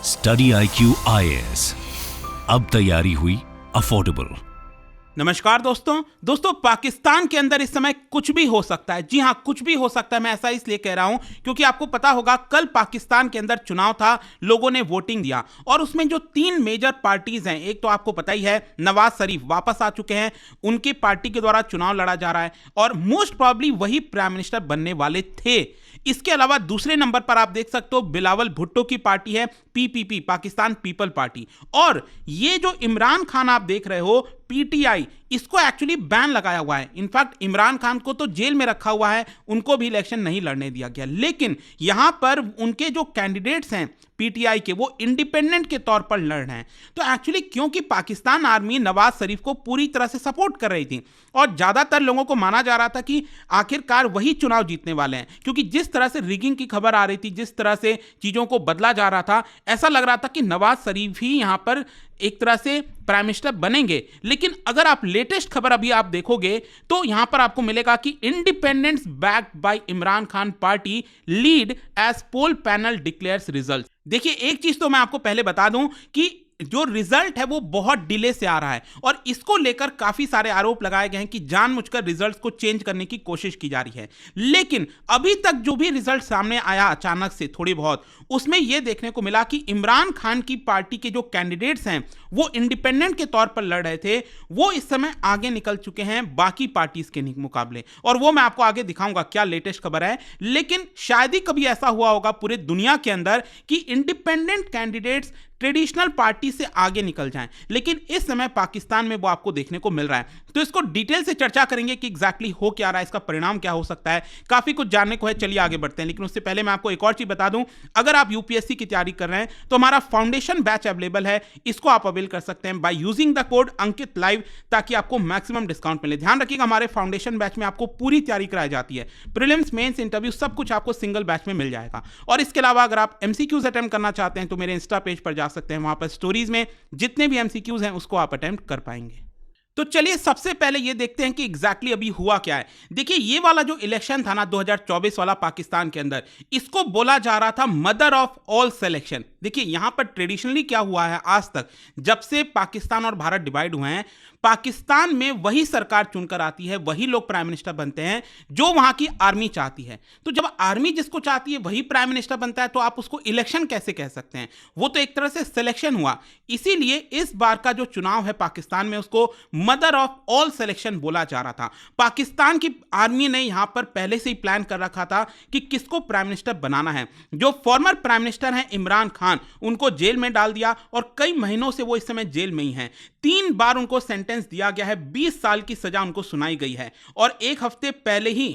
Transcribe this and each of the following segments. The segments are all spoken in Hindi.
स्टडी IQ IAS, अब तैयारी हुई अफोर्डेबल। नमस्कार दोस्तों, पाकिस्तान के अंदर इस समय कुछ भी हो सकता है। जी हां, कुछ भी हो सकता है। मैं ऐसा इसलिए कह रहा हूं क्योंकि आपको पता होगा कल पाकिस्तान के अंदर चुनाव था, लोगों ने वोटिंग दिया और उसमें जो 3 मेजर पार्टीज हैं, एक तो आपको पता ही है नवाज शरीफ वापस आ चुके हैं, उनकी पार्टी के द्वारा चुनाव लड़ा जा रहा है और मोस्ट प्रॉब्ली वही प्राइम मिनिस्टर बनने वाले थे। इसके अलावा दूसरे नंबर पर आप देख सकते हो बिलावल भुट्टो की पार्टी है PPP, पाकिस्तान पीपल पार्टी, और ये जो इमरान खान आप देख रहे हो PTI, इसको एक्चुअली बैन लगाया हुआ है। इनफैक्ट इमरान खान को तो जेल में रखा हुआ है, उनको भी इलेक्शन नहीं लड़ने दिया गया। लेकिन यहां पर उनके जो कैंडिडेट्स हैं PTI के, वो इंडिपेंडेंट के तौर पर लड़ रहे हैं। तो एक्चुअली क्योंकि पाकिस्तान आर्मी नवाज शरीफ को पूरी तरह से सपोर्ट कर रही थी और ज्यादातर लोगों को माना जा रहा था कि आखिरकार वही चुनाव जीतने वाले हैं, क्योंकि जिस तरह से रिगिंग की खबर आ रही थी, जिस तरह से चीजों को बदला जा रहा था, ऐसा लग रहा था कि नवाज शरीफ ही यहां पर एक तरह से प्राइम मिनिस्टर बनेंगे। लेकिन अगर आप लेटेस्ट खबर अभी आप देखोगे तो यहां पर आपको मिलेगा कि independents backed by Imran Khan party lead as poll panel declares result. देखिए, एक चीज तो मैं आपको पहले बता दूं कि जो रिजल्ट है वो बहुत डिले से आ रहा है और इसको लेकर काफी सारे आरोप लगाए गए हैं कि जानबूझकर रिजल्ट्स को चेंज करने की कोशिश की जा रही है। लेकिन अभी तक जो भी रिजल्ट सामने आया अचानक से थोड़ी बहुत, उसमें यह देखने को मिला कि इमरान खान की पार्टी के जो कैंडिडेट्स हैं वो इंडिपेंडेंट के तौर पर लड़ रहे थे, वो इस समय आगे निकल चुके हैं बाकी पार्टीज के मुकाबले, और वो मैं आपको आगे दिखाऊंगा क्या लेटेस्ट खबर है। लेकिन शायद ही कभी ऐसा हुआ होगा पूरे दुनिया के अंदर कि इंडिपेंडेंट कैंडिडेट्स ट्रेडिशनल पार्टी से आगे निकल जाएं, लेकिन इस समय पाकिस्तान में वो आपको देखने को मिल रहा है। तो इसको डिटेल से चर्चा करेंगे कि एग्जैक्टली हो क्या रहा है, इसका परिणाम क्या हो सकता है। काफी कुछ जानने को है, चलिए आगे बढ़ते हैं। लेकिन उससे पहले मैं आपको एक और चीज बता दूं, अगर आप UPSC की तैयारी कर रहे हैं तो हमारा फाउंडेशन बैच अवेलेबल है, इसको आप अवेल कर सकते हैं by using the code Ankit live, ताकि आपको मैक्सिमम डिस्काउंट मिले। ध्यान रखिएगा, हमारे फाउंडेशन बैच में आपको पूरी तैयारी कराई जाती है, प्रीलिम्स, मेंस, इंटरव्यू सब कुछ आपको सिंगल बैच में मिल जाएगा। और इसके अलावा अगर आप MCQs अटेम्प्ट करना चाहते हैं तो मेरे इंस्टा पेज पर जा सकते हैं, वहां पर स्टोरीज में जितने भी MCQs हैं उसको आप अटेम्प्ट कर पाएंगे। तो चलिए सबसे पहले ये देखते हैं कि एग्जैक्टली अभी हुआ क्या है। देखिए, ये वाला जो इलेक्शन था ना 2024 वाला पाकिस्तान के अंदर, इसको बोला जा रहा था मदर ऑफ ऑल सिलेक्शन। देखिए, यहां पर ट्रेडिशनली क्या हुआ है, आज तक जब से पाकिस्तान और भारत डिवाइड हुए हैं, पाकिस्तान में वही सरकार चुनकर आती है, वही लोग प्राइम मिनिस्टर बनते हैं जो वहां की आर्मी चाहती है। तो जब आर्मी जिसको चाहती है वही प्राइम मिनिस्टर बनता है, तो आप उसको इलेक्शन कैसे कह सकते हैं? वो तो एक तरह से सिलेक्शन हुआ। इसीलिए इस बार का जो चुनाव है पाकिस्तान में, उसको मदर ऑफ ऑल सिलेक्शन बोला जा रहा था। पाकिस्तान की आर्मी ने यहां पर पहले से ही प्लान कर रखा था कि किसको प्राइम मिनिस्टर बनाना है। जो फॉर्मर प्राइम मिनिस्टर हैं इमरान खान, उनको जेल में डाल दिया और कई महीनों से वो इस समय जेल में ही हैं। 3 बार उनको सेंटेंस दिया गया है, 20 साल की सजा उनको सुनाई गई है और 1 हफ्ते पहले ही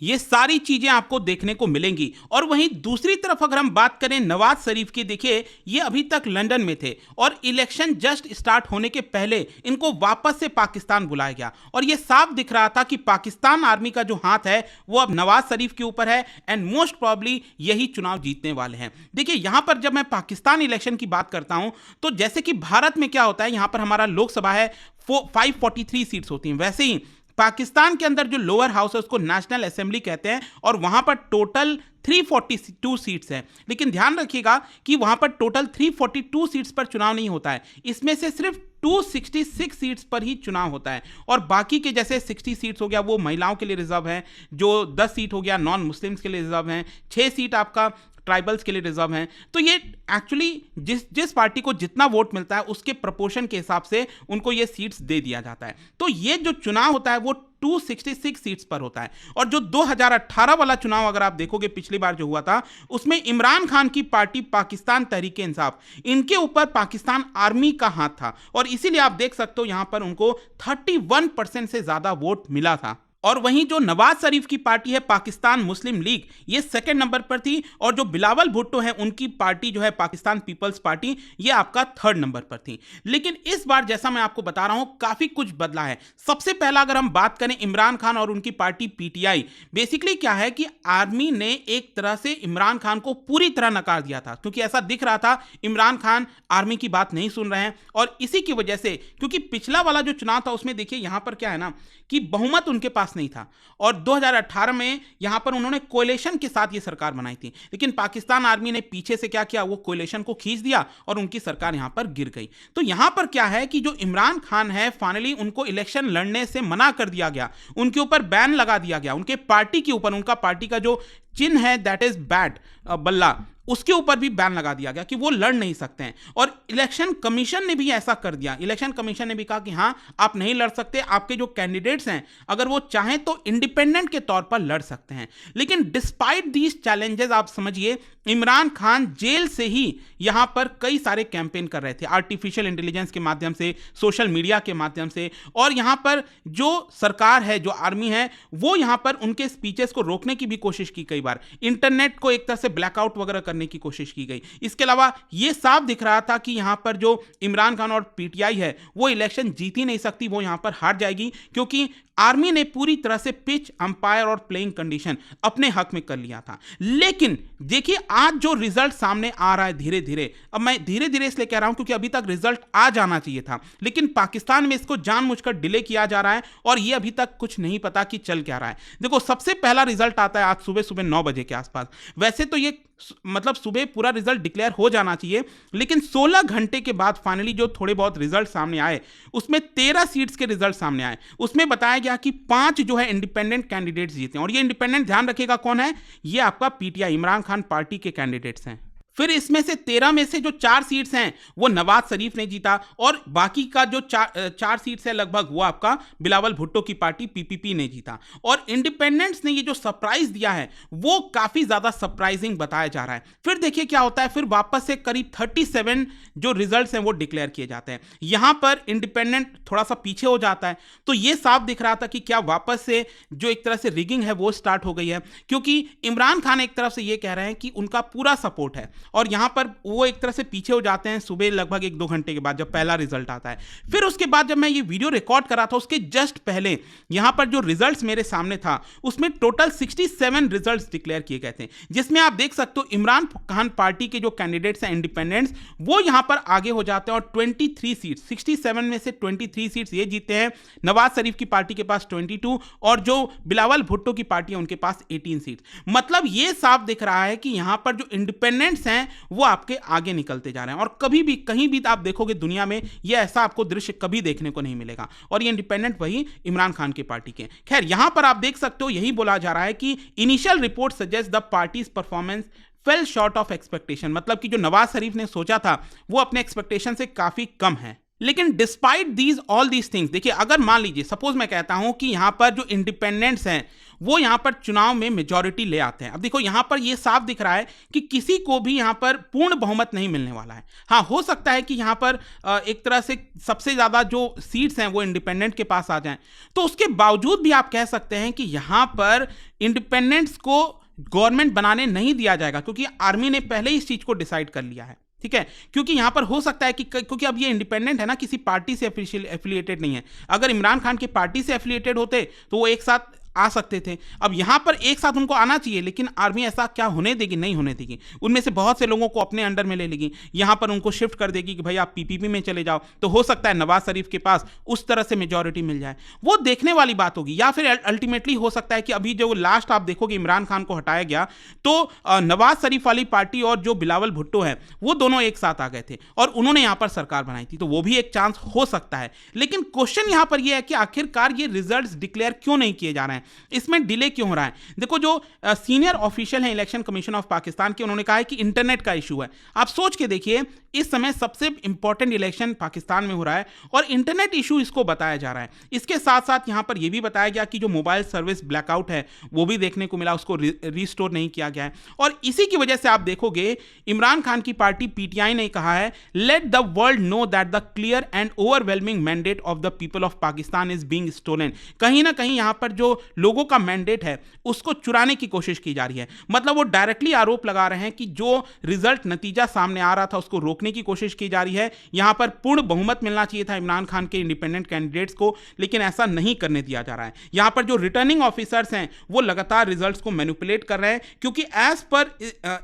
ये सारी चीजें आपको देखने को मिलेंगी। और वहीं दूसरी तरफ अगर हम बात करें नवाज शरीफ की, देखिए ये अभी तक लंदन में थे और इलेक्शन जस्ट स्टार्ट होने के पहले इनको वापस से पाकिस्तान बुलाया गया और ये साफ दिख रहा था कि पाकिस्तान आर्मी का जो हाथ है वो अब नवाज शरीफ के ऊपर है एंड मोस्ट प्रॉब्ली यही चुनाव जीतने वाले हैं। देखिए, यहां पर जब मैं पाकिस्तान इलेक्शन की बात करता हूं तो जैसे कि भारत में क्या होता है, यहां पर हमारा लोकसभा है 543 सीट्स होती हैं, वैसे ही पाकिस्तान के अंदर जो लोअर हाउस है उसको नेशनल असेंबली कहते हैं और वहां पर टोटल 342 सीट्स हैं। लेकिन ध्यान रखिएगा कि वहां पर टोटल 342 सीट्स पर चुनाव नहीं होता है, इसमें से सिर्फ 266 सीट्स पर ही चुनाव होता है और बाकी के जैसे 60 सीट्स हो गया वो महिलाओं के लिए रिजर्व है, जो 10 सीट हो गया नॉन मुस्लिम्स के लिए रिजर्व हैं, 6 सीट आपका ट्राइबल्स के लिए रिजर्व हैं। तो ये एक्चुअली जिस पार्टी को जितना वोट मिलता है उसके प्रोपोर्शन के हिसाब से उनको ये सीट्स दे दिया जाता है। तो ये जो चुनाव होता है वो 266 सीट्स पर होता है। और जो 2018 वाला चुनाव अगर आप देखोगे, पिछली बार जो हुआ था, उसमें इमरान खान की पार्टी पाकिस्तान तहरीक इंसाफ, इनके ऊपर पाकिस्तान आर्मी का हाथ था और इसीलिए आप देख सकते हो यहां पर उनको 31% से ज्यादा वोट मिला था। और वहीं जो नवाज शरीफ की पार्टी है पाकिस्तान मुस्लिम लीग, ये 2nd नंबर पर थी और जो बिलावल भुट्टो है उनकी पार्टी जो है पाकिस्तान पीपल्स पार्टी, ये आपका 3rd नंबर पर थी। लेकिन इस बार जैसा मैं आपको बता रहा हूं काफी कुछ बदला है। सबसे पहला अगर हम बात करें इमरान खान और उनकी पार्टी PTI, बेसिकली क्या है कि आर्मी ने एक तरह से इमरान खान को पूरी तरह नकार दिया था, क्योंकि ऐसा दिख रहा था इमरान खान आर्मी की बात नहीं सुन रहे हैं। और इसी की वजह से, क्योंकि पिछला वाला जो चुनाव था उसमें देखिए यहां पर क्या है ना कि बहुमत उनके पास पास नहीं था और 2018 में यहां पर उन्होंने कोएलिशन के साथ ये सरकार बनाई थी, लेकिन पाकिस्तान आर्मी ने पीछे से क्या किया, वो कोएलिशन को खींच दिया और उनकी सरकार यहां पर गिर गई। तो यहां पर क्या है कि जो इमरान खान है फाइनली उनको इलेक्शन लड़ने से मना कर दिया गया, उनके ऊपर बैन लगा दिया गया, उनके पार्टी के ऊपर, उनका पार्टी का जो चिन्ह है दैट इज बैट बल्ला, उसके ऊपर भी बैन लगा दिया गया कि वो लड़ नहीं सकते हैं। और इलेक्शन कमीशन ने भी ऐसा कर दिया, इलेक्शन कमीशन ने भी कहा कि हां आप नहीं लड़ सकते, आपके जो कैंडिडेट्स हैं अगर वो चाहें तो इंडिपेंडेंट के तौर पर लड़ सकते हैं। लेकिन डिस्पाइट दीज चैलेंजेस आप समझिए इमरान खान जेल से ही यहां पर कई सारे कैंपेन कर रहे थे, आर्टिफिशियल इंटेलिजेंस के माध्यम से, सोशल मीडिया के माध्यम से, और यहां पर जो सरकार है, जो आर्मी है, वो यहां पर उनके स्पीचेस को रोकने की भी कोशिश की, कई बार इंटरनेट को एक तरह से ब्लैकआउट वगैरह करने की कोशिश की गई। इसके अलावा यह साफ दिख रहा था कि यहां पर जो इमरान खान और पीटीआई है वो इलेक्शन जीत ही नहीं सकती, वो यहां पर हार जाएगी, क्योंकि आर्मी ने पूरी तरह से पिच, अंपायर और प्लेइंग कंडीशन अपने हक में कर लिया था। लेकिन देखिए आज जो रिजल्ट सामने आ रहा है धीरे धीरे, अब मैं धीरे धीरे इसलिए कह रहा हूं क्योंकि अभी तक रिजल्ट आ जाना चाहिए था, लेकिन पाकिस्तान में इसको जानबूझकर डिले किया जा रहा है और ये अभी तक कुछ नहीं पता कि चल क्या रहा है। देखो सबसे पहला रिजल्ट आता है आज सुबह सुबह 9 बजे के आसपास। वैसे तो ये मतलब सुबह पूरा रिजल्ट डिक्लेयर हो जाना चाहिए, लेकिन 16 घंटे के बाद फाइनली जो थोड़े बहुत रिजल्ट सामने आए उसमें 13 सीट्स के रिजल्ट सामने आए। उसमें बताया गया कि 5 जो है इंडिपेंडेंट कैंडिडेट्स जीते, और ये इंडिपेंडेंट ध्यान रखिएगा कौन है, ये आपका पीटीआई इमरान खान पार्टी के कैंडिडेट्स हैं। फिर इसमें से 13 में से जो 4 सीट्स हैं वो नवाज शरीफ ने जीता, और बाकी का जो 4 सीट्स है लगभग वो आपका बिलावल भुट्टो की पार्टी पीपीपी ने जीता। और इंडिपेंडेंट्स ने ये जो सरप्राइज दिया है वो काफी ज्यादा सरप्राइजिंग बताया जा रहा है। फिर देखिए क्या होता है, फिर वापस से करीब 37 जो रिजल्ट्स हैं वो डिक्लेयर किए जाते हैं। यहां पर इंडिपेंडेंट थोड़ा सा पीछे हो जाता है, तो ये साफ दिख रहा था कि क्या वापस से जो एक तरह से रिगिंग है वो स्टार्ट हो गई है, क्योंकि इमरान खान एक तरफ से ये कह रहे हैं कि उनका पूरा सपोर्ट है, और यहां पर वो एक तरह से पीछे हो जाते हैं सुबह लगभग 1-2 घंटे के बाद जब पहला रिजल्ट आता है। फिर उसके बाद जब मैं ये वीडियो रिकॉर्ड कर रहा था उसके जस्ट पहले यहां पर जो रिजल्ट्स मेरे सामने था उसमें टोटल 67 रिजल्ट्स डिक्लेयर किए गए थे, जिसमें आप देख सकते हो इमरान खान पार्टी के जो कैंडिडेट्स हैं इंडिपेंडेंट्स वो यहां पर आगे हो जाते हैं और 23 सीट्स, 67 में से 23 सीट्स ये जीते हैं। नवाज शरीफ की पार्टी के पास 22 और जो बिलावल भुट्टो की पार्टी है उनके पास 18 सीट्स। मतलब ये साफ दिख रहा है कि यहां पर जो इंडिपेंडेंट्स हैं वो आपके आगे निकलते जा रहे हैं, और कभी भी कहीं भी आप देखोगे दुनिया में ये ऐसा आपको दृश्य कभी देखने को नहीं मिलेगा, और ये इंडिपेंडेंट वही इमरान खान की पार्टी के। खैर यहां पर आप देख सकते हो यही बोला जा रहा है कि initial report suggest the parties performance fail short of expectation, मतलब कि जो नवाज शरीफ ने सोचा था वो अपने एक्सपेक्टेशन से काफी कम है। लेकिन despite these all these things, देखिए अगर मान लीजिए सपोज मैं कहता हूं कि यहां पर जो इंडिपेंडेंट्स हैं वो यहां पर चुनाव में मेजॉरिटी ले आते हैं, अब देखो यहां पर ये साफ दिख रहा है कि किसी को भी यहां पर पूर्ण बहुमत नहीं मिलने वाला है। हाँ हो सकता है कि यहां पर एक तरह से सबसे ज्यादा जो सीट्स हैं वो इंडिपेंडेंट के पास आ जाएं, तो उसके बावजूद भी आप कह सकते हैं कि यहां पर इंडिपेंडेंट्स को गवर्नमेंट बनाने नहीं दिया जाएगा, क्योंकि आर्मी ने पहले ही इस चीज को डिसाइड कर लिया है। ठीक है, क्योंकि यहां पर हो सकता है कि क्योंकि अब ये इंडिपेंडेंट है ना, किसी पार्टी से एफिलिएटेड नहीं है। अगर इमरान खान की पार्टी से एफिलिएटेड होते तो वो एक साथ आ सकते थे, अब यहां पर एक साथ उनको आना चाहिए, लेकिन आर्मी ऐसा क्या होने देगी, नहीं होने देगी। उनमें से बहुत से लोगों को अपने अंडर में ले लेगी, यहां पर उनको शिफ्ट कर देगी कि भाई आप पीपीपी में चले जाओ, तो हो सकता है नवाज शरीफ के पास उस तरह से मेजॉरिटी मिल जाए, वो देखने वाली बात होगी। या फिर अल्टीमेटली हो सकता है कि अभी जो लास्ट आप देखोगे इमरान खान को हटाया गया तो नवाज शरीफ वाली पार्टी और जो बिलावल भुट्टो है वो दोनों एक साथ आ गए थे और उन्होंने यहां पर सरकार बनाई थी, तो वो भी एक चांस हो सकता है। लेकिन क्वेश्चन यहां पर यह है कि आखिरकार ये रिजल्ट्स डिक्लेयर क्यों नहीं किए जा रहे हैं, इसमें डिले क्यों हो रहा है। देखो जो सीनियर ऑफिशियल है इलेक्शन कमीशन ऑफ पाकिस्तान के, उन्होंने कहा है कि इंटरनेट का इशू है। आप सोच के देखिए इस समय सबसे इंपॉर्टेंट इलेक्शन पाकिस्तान में हो रहा है और इंटरनेट इशू इसको बताया जा रहा है। इसके साथ साथ यहां पर यह भी बताया गया कि जो मोबाइल सर्विस ब्लैकआउट है वो भी देखने को मिला, उसको रिस्टोर नहीं किया गया है। और इसी की वजह से आप देखोगे इमरान खान की पार्टी पीटीआई ने कहा है let the world know that the clear and overwhelming mandate of the people of Pakistan is being stolen. कहीं ना कहीं यहां पर जो लोगों का मैंडेट है उसको चुराने की कोशिश की जा रही है। मतलब वो डायरेक्टली आरोप लगा रहे हैं कि जो रिजल्ट नतीजा सामने आ रहा था उसको रोकने की कोशिश की जा रही है। यहां पर पूर्ण बहुमत मिलना चाहिए था इमरान खान के इंडिपेंडेंट कैंडिडेट्स को, लेकिन ऐसा नहीं करने दिया जा रहा है। यहां पर जो रिटर्निंग ऑफिसर्स हैं वो लगातार रिजल्ट्स को मैनिपुलेट कर रहे हैं, क्योंकि as per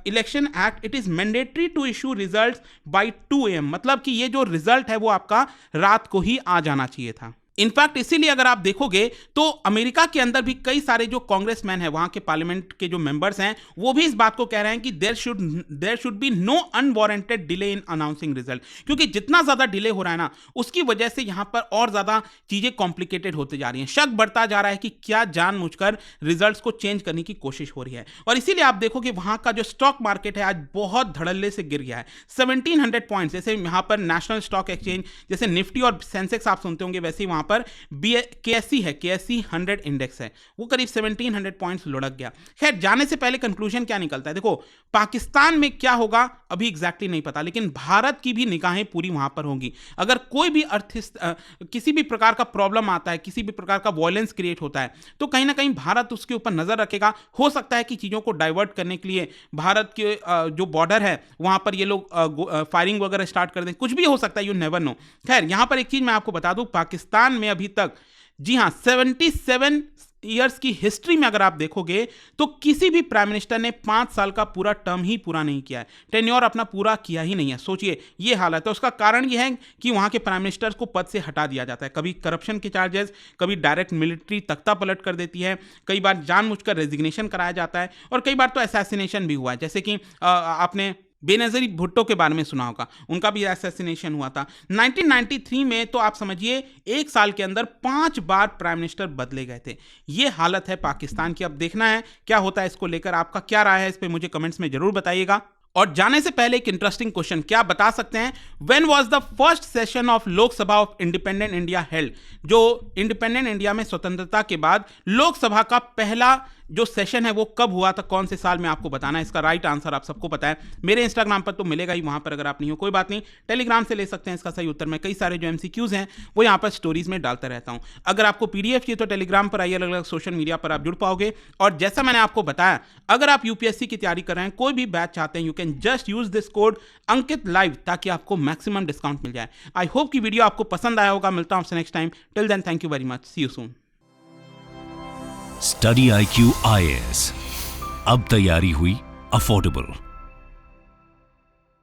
election act it is mandatory to issue results by 2 AM, मतलब कि ये जो रिजल्ट है वो आपका रात को ही आ जाना चाहिए था। इनफैक्ट इसीलिए अगर आप देखोगे तो अमेरिका के अंदर भी कई सारे जो कांग्रेसमैन हैं, वहां के पार्लियामेंट के जो मेंबर्स हैं, वो भी इस बात को कह रहे हैं कि there should be no unwarranted delay in announcing result, क्योंकि जितना ज्यादा डिले हो रहा है ना, उसकी वजह से यहां पर और ज्यादा चीजें कॉम्प्लिकेटेड होते जा रही हैं। शक बढ़ता जा रहा है कि क्या जानबूझकर रिजल्ट्स को चेंज करने की कोशिश हो रही है। और इसीलिए आप देखो कि वहां का जो स्टॉक मार्केट है आज बहुत धड़ल्ले से गिर गया है। 1700 पॉइंट्स, जैसे यहां पर नेशनल स्टॉक एक्सचेंज जैसे निफ्टी और सेंसेक्स आप सुनते होंगे, वैसे ही वहां पर KSE है, KSE 100 इंडेक्स है, वो करीब 1700 पॉइंट्स लुढ़क गया। खैर, जाने से पहले कंक्लूजन क्या निकलता है, देखो पाकिस्तान में क्या होगा अभी एग्जैक्टली नहीं पता, लेकिन भारत की भी निगाहें पूरी वहां पर होंगी। अगर कोई भी किसी भी प्रकार का प्रॉब्लम आता है, किसी भी प्रकार का वॉयलेंस क्रिएट होता है, तो कहीं ना कहीं भारत उसके ऊपर नजर रखेगा। हो सकता है कि चीजों को डाइवर्ट करने के लिए भारत के जो बॉर्डर है वहां पर ये लोग फायरिंग वगैरह स्टार्ट कर दें, कुछ भी हो सकता है, यू नेवर नो। खैर, यहां पर एक चीज मैं आपको बता दूं, पाकिस्तान में अभी तक, जी हां, 77 ईयर्स की हिस्ट्री में अगर आप देखोगे तो किसी भी प्राइम मिनिस्टर ने 5 साल का पूरा टर्म ही पूरा नहीं किया है, टेन्योर अपना पूरा किया ही नहीं है। सोचिए, ये हालत है। उसका कारण ये है कि वहां के प्राइम मिनिस्टर को पद से हटा दिया जाता है, कभी करप्शन के चार्जेस, कभी डायरेक्ट मिलिट्री तख्ता पलट कर देती है, कई बार जानबूझकर रेजिग्नेशन कराया जाता है, और कई बार तो असैसिनेशन भी हुआ है। जैसे कि आपने बेनज़ीर भुट्टो के बारे में सुना होगा, उनका भी असैसिनेशन हुआ था 1993 में। तो आप समझिए 1 साल के अंदर 5 बार प्राइम मिनिस्टर बदले गए थे। ये हालत है पाकिस्तान की। अब देखना है क्या होता है इसको लेकर। आपका क्या राय है इस पे मुझे कमेंट्स में जरूर बताइएगा। और जाने से पहले एक इंटरेस्टिंग क्वेश्चन, क्या बता सकते हैं when was the first session of Lok Sabha of independent India held? जो इंडिपेंडेंट इंडिया में स्वतंत्रता के बाद लोकसभा का पहला जो सेशन है वो कब हुआ था, कौन से साल में, आपको बताना है। इसका राइट आंसर आप सबको पता है, मेरे इंस्टाग्राम पर तो मिलेगा ही, वहां पर अगर आप नहीं हो कोई बात नहीं, टेलीग्राम से ले सकते हैं इसका सही उत्तर। मैं कई सारे जो MCQs हैं वो यहाँ पर स्टोरीज में डालता रहता हूँ। अगर आपको PDF चाहिए तो टेलीग्राम पर आइए, अलग अलग सोशल मीडिया पर आप जुड़ पाओगे। और जैसा मैंने आपको बताया, अगर आप UPSC की तैयारी कर रहे हैं, कोई भी बैच चाहते हैं, you can just use this code Ankit live, ताकि आपको मैक्सिमम डिस्काउंट मिल जाए। आई होप कि वीडियो आपको पसंद आया होगा। मिलता हूं आपसे next time. Till then, thank you very much, see you soon. Study IQ IAS, अब तैयारी हुई अफोर्डेबल।